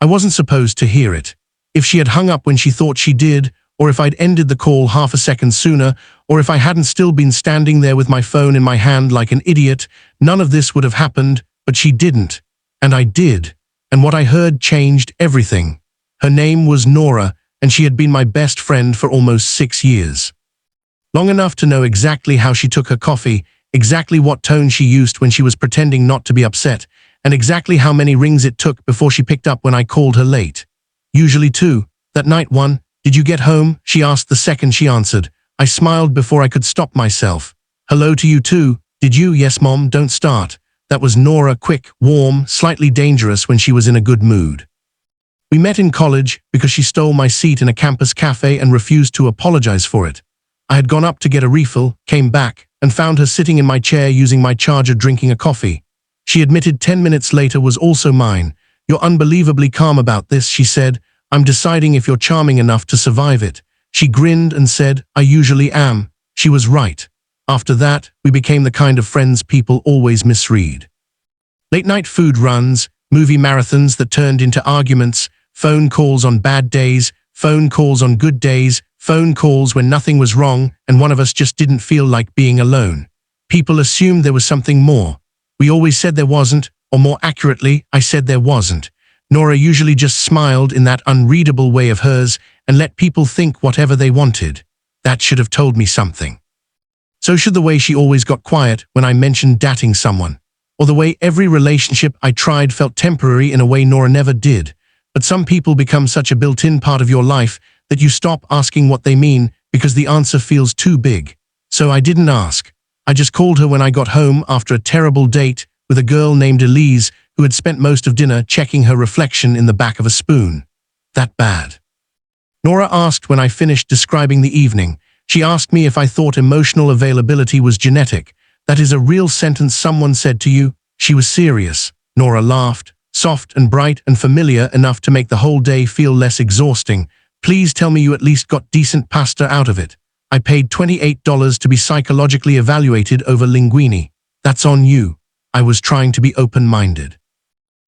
I wasn't supposed to hear it. If she had hung up when she thought she did, or if I'd ended the call half a second sooner, or if I hadn't still been standing there with my phone in my hand like an idiot, none of this would have happened, but she didn't. And I did. And what I heard changed everything. Her name was Nora, and she had been my best friend for almost 6 years. Long enough to know exactly how she took her coffee, exactly what tone she used when she was pretending not to be upset, and exactly how many rings it took before she picked up when I called her late. Usually 2. That night 1. Did you get home? She asked the second she answered. I smiled before I could stop myself. Hello to you too. Did you? Yes, Mom, don't start. That was Nora, quick, warm, slightly dangerous when she was in a good mood. We met in college because she stole my seat in a campus cafe and refused to apologize for it. I had gone up to get a refill, came back, and found her sitting in my chair using my charger drinking a coffee. She admitted 10 minutes later was also mine. You're unbelievably calm about this, she said. I'm deciding if you're charming enough to survive it. She grinned and said, I usually am. She was right. After that, we became the kind of friends people always misread. Late-night food runs, movie marathons that turned into arguments, phone calls on bad days, phone calls on good days, phone calls when nothing was wrong and one of us just didn't feel like being alone. People assumed there was something more. We always said there wasn't, or more accurately, I said there wasn't. Nora usually just smiled in that unreadable way of hers and let people think whatever they wanted. That should have told me something. So should the way she always got quiet when I mentioned dating someone, or the way every relationship I tried felt temporary in a way Nora never did. But some people become such a built-in part of your life that you stop asking what they mean because the answer feels too big. So I didn't ask. I just called her when I got home after a terrible date with a girl named Elise who had spent most of dinner checking her reflection in the back of a spoon. That bad. Nora asked when I finished describing the evening. She asked me if I thought emotional availability was genetic. That is a real sentence someone said to you. She was serious. Nora laughed, soft and bright and familiar enough to make the whole day feel less exhausting. Please tell me you at least got decent pasta out of it. I paid $28 to be psychologically evaluated over linguine. That's on you. I was trying to be open-minded.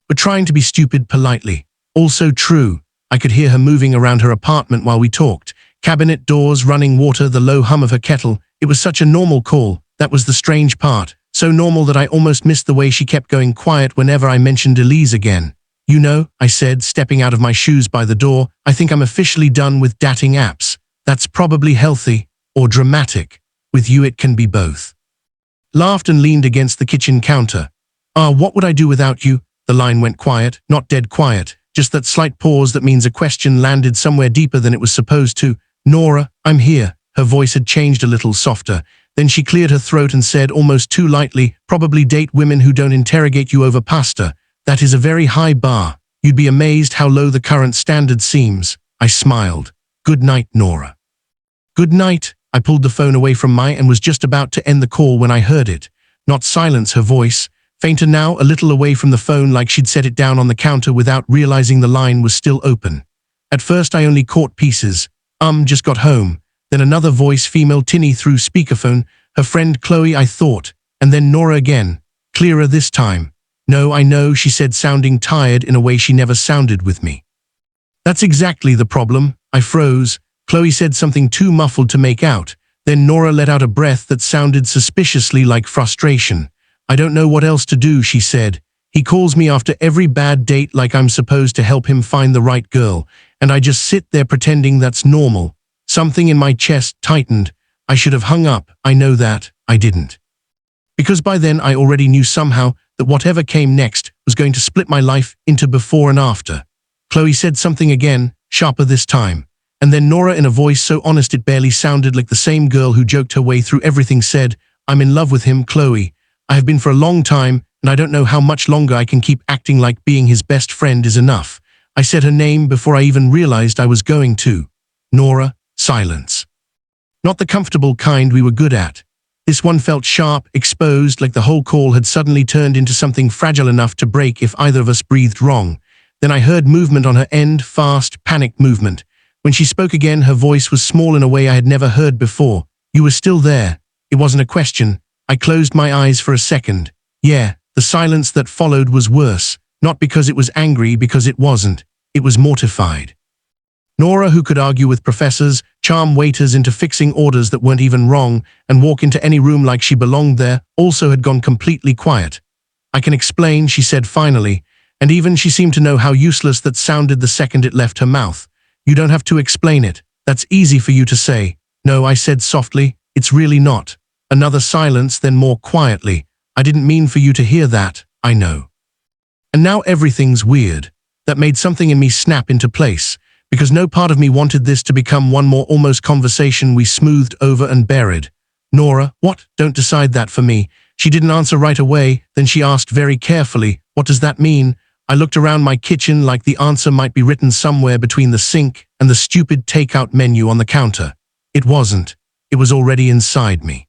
But trying to be stupid politely. Also true. I could hear her moving around her apartment while we talked. Cabinet doors, running water, the low hum of her kettle. It was such a normal call. That was the strange part. So normal that I almost missed the way she kept going quiet whenever I mentioned Elise again. You know, I said, stepping out of my shoes by the door, I think I'm officially done with dating apps. That's probably healthy or dramatic. With you it can be both. Laughed and leaned against the kitchen counter. What would I do without you? The line went quiet, not dead quiet, just that slight pause that means a question landed somewhere deeper than it was supposed to. Nora, I'm here. Her voice had changed a little softer. Then she cleared her throat and said almost too lightly, probably date women who don't interrogate you over pasta. That is a very high bar. You'd be amazed how low the current standard seems. I smiled. Good night, Nora. Good night. I pulled the phone away from my and was just about to end the call when I heard it. Not silence, her voice. Fainter now, a little away from the phone like she'd set it down on the counter without realizing the line was still open. At first I only caught pieces. Just got home. Then another voice, female tinny through speakerphone. Her friend Chloe, I thought. And then Nora again. Clearer this time. No, I know, she said, sounding tired in a way she never sounded with me. That's exactly the problem. I froze. Chloe said something too muffled to make out. Then Nora let out a breath that sounded suspiciously like frustration. I don't know what else to do, she said. He calls me after every bad date like I'm supposed to help him find the right girl, and I just sit there pretending that's normal. Something in my chest tightened. I should have hung up, I know that. I didn't. Because by then I already knew somehow that whatever came next was going to split my life into before and after. Chloe said something again, sharper this time. And then Nora, in a voice so honest it barely sounded like the same girl who joked her way through everything, said, I'm in love with him, Chloe. I have been for a long time, and I don't know how much longer I can keep acting like being his best friend is enough. I said her name before I even realized I was going to. Nora, silence. Not the comfortable kind we were good at. This one felt sharp, exposed, like the whole call had suddenly turned into something fragile enough to break if either of us breathed wrong. Then I heard movement on her end, fast, panicked movement. When she spoke again, her voice was small in a way I had never heard before. You were still there. It wasn't a question. I closed my eyes for a second. Yeah, the silence that followed was worse. Not because it was angry, because it wasn't. It was mortified. Nora, who could argue with professors, charm waiters into fixing orders that weren't even wrong, and walk into any room like she belonged there, also had gone completely quiet. "I can explain," she said finally, and even she seemed to know how useless that sounded the second it left her mouth. "You don't have to explain it. That's easy for you to say." "No," I said softly, "it's really not." Another silence, then more quietly. "I didn't mean for you to hear that, I know." And now everything's weird. That made something in me snap into place, because no part of me wanted this to become one more almost conversation we smoothed over and buried. "Nora, what? Don't decide that for me." She didn't answer right away, then she asked very carefully, "What does that mean?" I looked around my kitchen like the answer might be written somewhere between the sink and the stupid takeout menu on the counter. It wasn't. It was already inside me.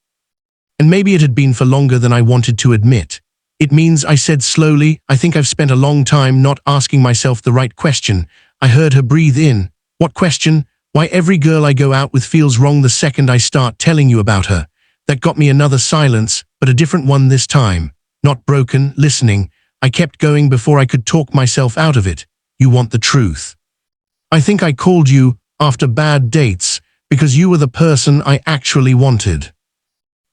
And maybe it had been for longer than I wanted to admit. "It means," I said slowly, "I think I've spent a long time not asking myself the right question." I heard her breathe in. "What question?" "Why every girl I go out with feels wrong the second I start telling you about her." That got me another silence, but a different one this time. Not broken, listening. I kept going before I could talk myself out of it. "You want the truth. I think I called you after bad dates because you were the person I actually wanted."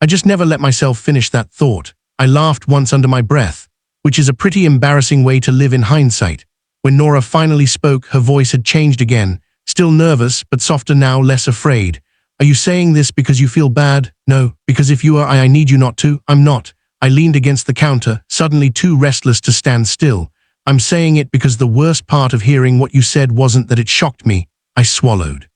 I just never let myself finish that thought. I laughed once under my breath, which is a pretty embarrassing way to live in hindsight. When Nora finally spoke, her voice had changed again, still nervous, but softer now, less afraid. "Are you saying this because you feel bad?" "No, because if you are, I need you not to." "I'm not." I leaned against the counter, suddenly too restless to stand still. "I'm saying it because the worst part of hearing what you said wasn't that it shocked me." I swallowed.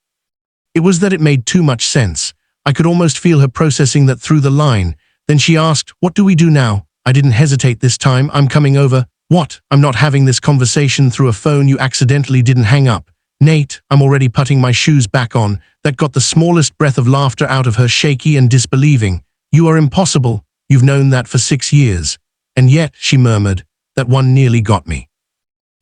It was that it made too much sense. I could almost feel her processing that through the line. Then she asked, "What do we do now?" I didn't hesitate this time. "I'm coming over." "What?" "I'm not having this conversation through a phone you accidentally didn't hang up." "Nate," I'm already putting my shoes back on. That got the smallest breath of laughter out of her, shaky and disbelieving. "You are impossible. You've known that for 6 years." "And yet," she murmured, "that one nearly got me."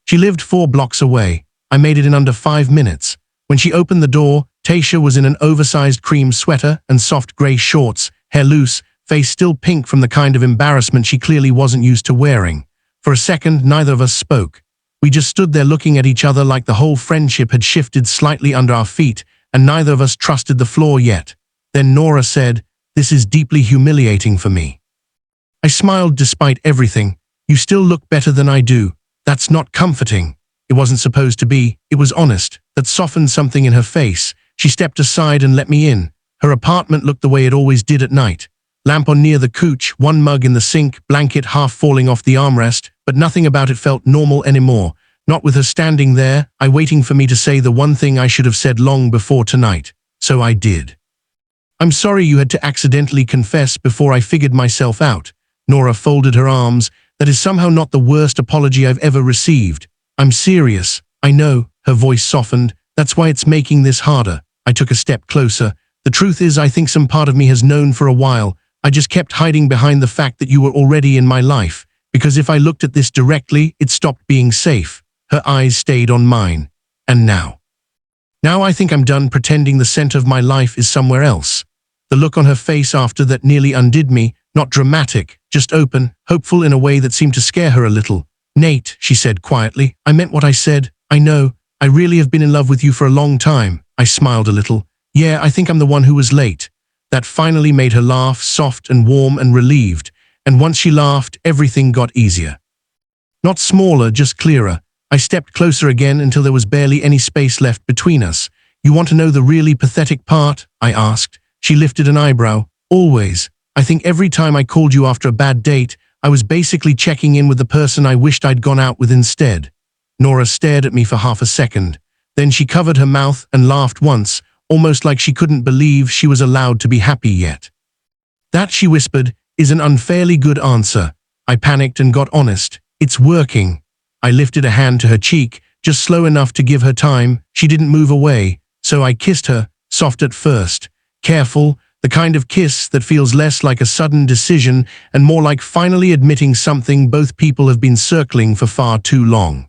She lived 4 blocks away. I made it in under 5 minutes. When she opened the door, Tasha was in an oversized cream sweater and soft gray shorts, hair loose, face still pink from the kind of embarrassment she clearly wasn't used to wearing. For a second, neither of us spoke. We just stood there looking at each other like the whole friendship had shifted slightly under our feet, and neither of us trusted the floor yet. Then Nora said, "This is deeply humiliating for me." I smiled despite everything. "You still look better than I do." "That's not comforting." It wasn't supposed to be. It was honest. That softened something in her face. She stepped aside and let me in. Her apartment looked the way it always did at night. Lamp on near the couch, one mug in the sink, blanket half falling off the armrest, but nothing about it felt normal anymore. Not with her standing there, waiting for me to say the one thing I should have said long before tonight. So I did. "I'm sorry you had to accidentally confess before I figured myself out." Nora folded her arms. "That is somehow not the worst apology I've ever received." "I'm serious." "I know." Her voice softened. "That's why it's making this harder." I took a step closer. "The truth is, I think some part of me has known for a while. I just kept hiding behind the fact that you were already in my life. Because if I looked at this directly, it stopped being safe." Her eyes stayed on mine. "And now?" "Now I think I'm done pretending the center of my life is somewhere else." The look on her face after that nearly undid me. Not dramatic, just open, hopeful in a way that seemed to scare her a little. "Nate," she said quietly, "I meant what I said. I know. I really have been in love with you for a long time." I smiled a little. "Yeah, I think I'm the one who was late." That finally made her laugh, soft and warm and relieved. And once she laughed, everything got easier. Not smaller, just clearer. I stepped closer again until there was barely any space left between us. "You want to know the really pathetic part?" I asked. She lifted an eyebrow. "Always. I think every time I called you after a bad date, I was basically checking in with the person I wished I'd gone out with instead." Nora stared at me for half a second. Then she covered her mouth and laughed once, almost like she couldn't believe she was allowed to be happy yet. "That," she whispered, "is an unfairly good answer." I panicked and got honest. "It's working." I lifted a hand to her cheek, just slow enough to give her time. She didn't move away, so I kissed her, soft at first. Careful, the kind of kiss that feels less like a sudden decision and more like finally admitting something both people have been circling for far too long.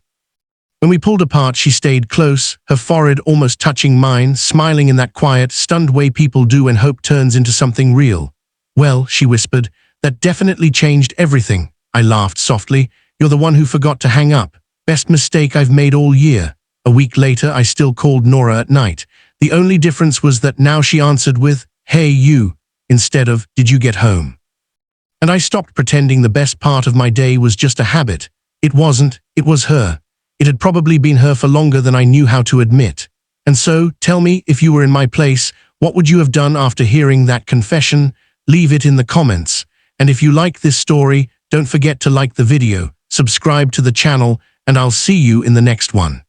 When we pulled apart, she stayed close, her forehead almost touching mine, smiling in that quiet, stunned way people do when hope turns into something real. "Well," she whispered, "that definitely changed everything." I laughed softly. "You're the one who forgot to hang up. Best mistake I've made all year." A week later, I still called Nora at night. The only difference was that now she answered with, "Hey, you," instead of, "Did you get home?" And I stopped pretending the best part of my day was just a habit. It wasn't, it was her. It had probably been her for longer than I knew how to admit. And so, tell me, if you were in my place, what would you have done after hearing that confession? Leave it in the comments. And if you like this story, don't forget to like the video, subscribe to the channel, and I'll see you in the next one.